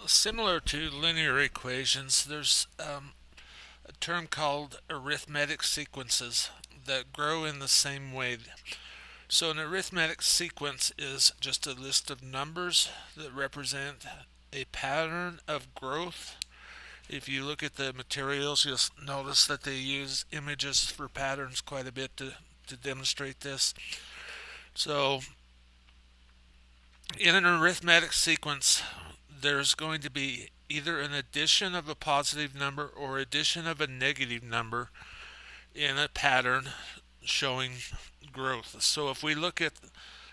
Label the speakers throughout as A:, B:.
A: Similar to linear equations, there's a term called arithmetic sequences that grow in the same way. So an arithmetic sequence is just a list of numbers that represent a pattern of growth. If you look at the materials, you'll notice that they use images for patterns quite a bit to demonstrate this. So in an arithmetic sequence, there's going to be either an addition of a positive number or addition of a negative number in a pattern showing growth. So if we look at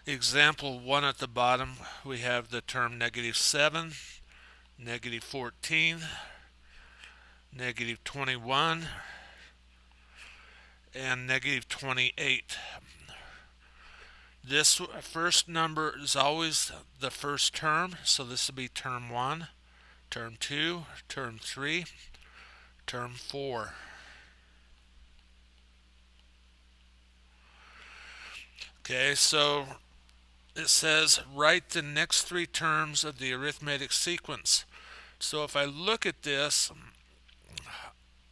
A: example 1 at the bottom, we have the term -7, -14, -21, and -28. This first number is always the first term, so this will be term 1, term 2, term 3, term 4. Okay, so it says write the next three terms of the arithmetic sequence. So if I look at this,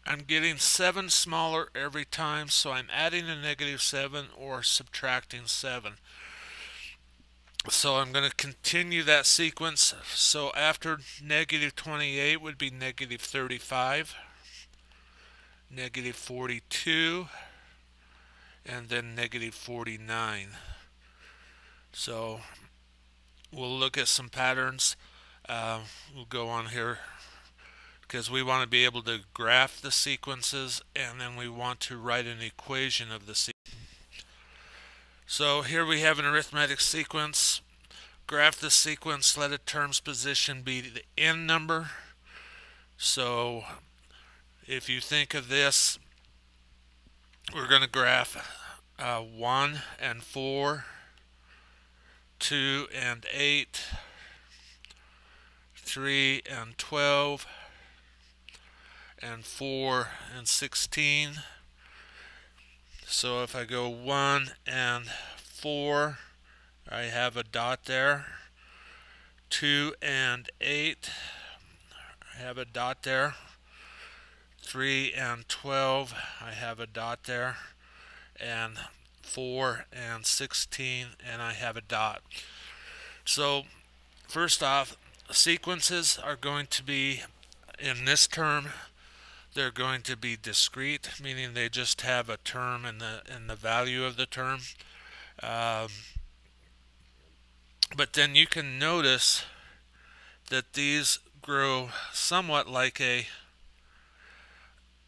A: I'm getting 7 smaller every time, so I'm adding a -7 or subtracting 7. So I'm going to continue that sequence. So after -28 would be -35, -42, and then -49. So we'll look at some patterns. We'll go on here because we want to be able to graph the sequences, and then we want to write an equation of the sequence. So here we have an arithmetic sequence. Graph the sequence, let a term's position be the n number. So if you think of this, we're going to graph 1 and 4, 2 and 8, 3 and 12, and 4 and 16. So if I go 1 and 4, I have a dot there. 2 and 8, I have a dot there. 3 and 12, I have a dot there. And 4 and 16, and I have a dot. So first off, sequences are going to be, in this term, they're going to be discrete, meaning they just have a term and the value of the term. But then you can notice that these grow somewhat like a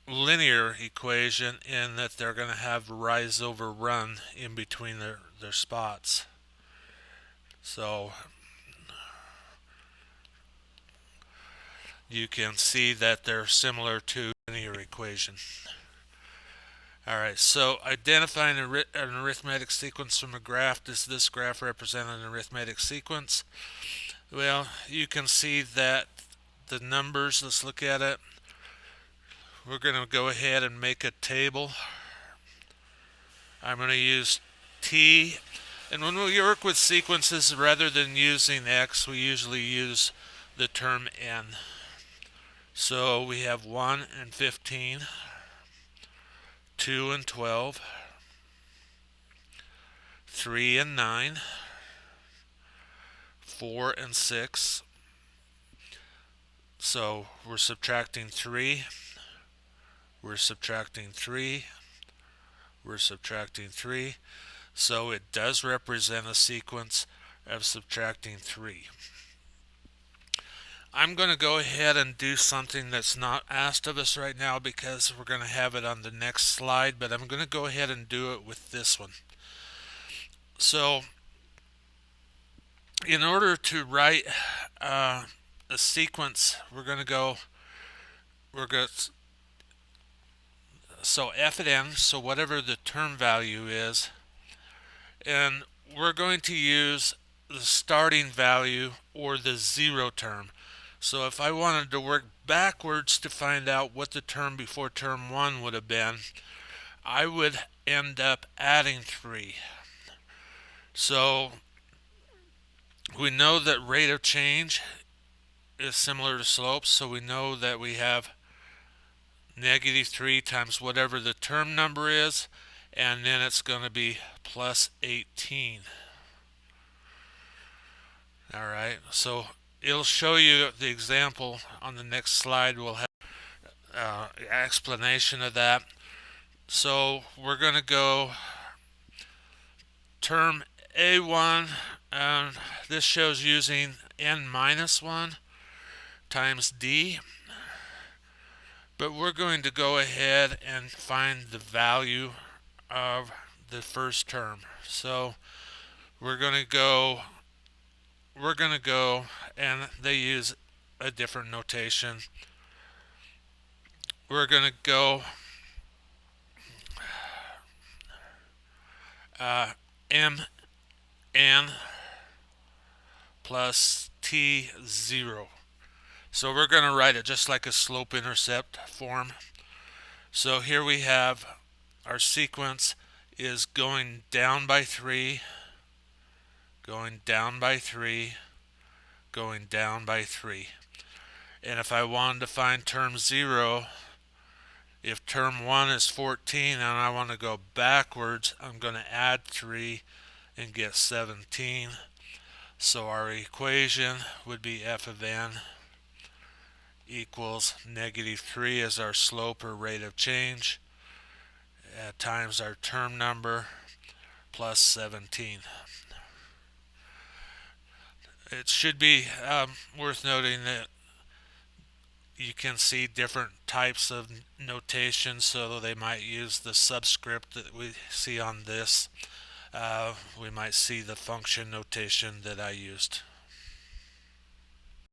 A: linear equation in that they're going to have rise over run in between their spots. So you can see that they're similar to a linear equation. Alright, so identifying an arithmetic sequence from a graph. Does this graph represent an arithmetic sequence? Well, you can see that the numbers, let's look at it. We're going to go ahead and make a table. I'm going to use T. And when we work with sequences, rather than using X, we usually use the term N. So we have 1 and 15, 2 and 12, 3 and 9, 4 and 6. So we're subtracting 3, we're subtracting 3, we're subtracting 3. So it does represent a sequence of subtracting 3. I'm going to go ahead and do something that's not asked of us right now because we're going to have it on the next slide, but I'm going to go ahead and do it with this one. So in order to write a sequence, so f at n, so whatever the term value is, and we're going to use the starting value or the 0 term. So if I wanted to work backwards to find out what the term before term 1 would have been, I would end up adding 3. So we know that rate of change is similar to slopes, so we know that we have negative 3 times whatever the term number is, and then it's going to be plus 18. Alright, so it'll show you the example on the next slide. We'll have explanation of that. So we're going to go term A1, and this shows using n minus 1 times d. But we're going to go ahead and find the value of the first term. So we're going to go, and they use a different notation. We're going to go mn plus t0. So we're going to write it just like a slope-intercept form. So here we have our sequence is going down by 3, going down by 3, going down by 3. And if I wanted to find term 0, if term 1 is 14 and I want to go backwards, I'm going to add 3 and get 17. So our equation would be f of n equals negative 3 as our slope or rate of change times our term number plus 17. It should be worth noting that you can see different types of notation, so they might use the subscript that we see on this. We might see the function notation that I used.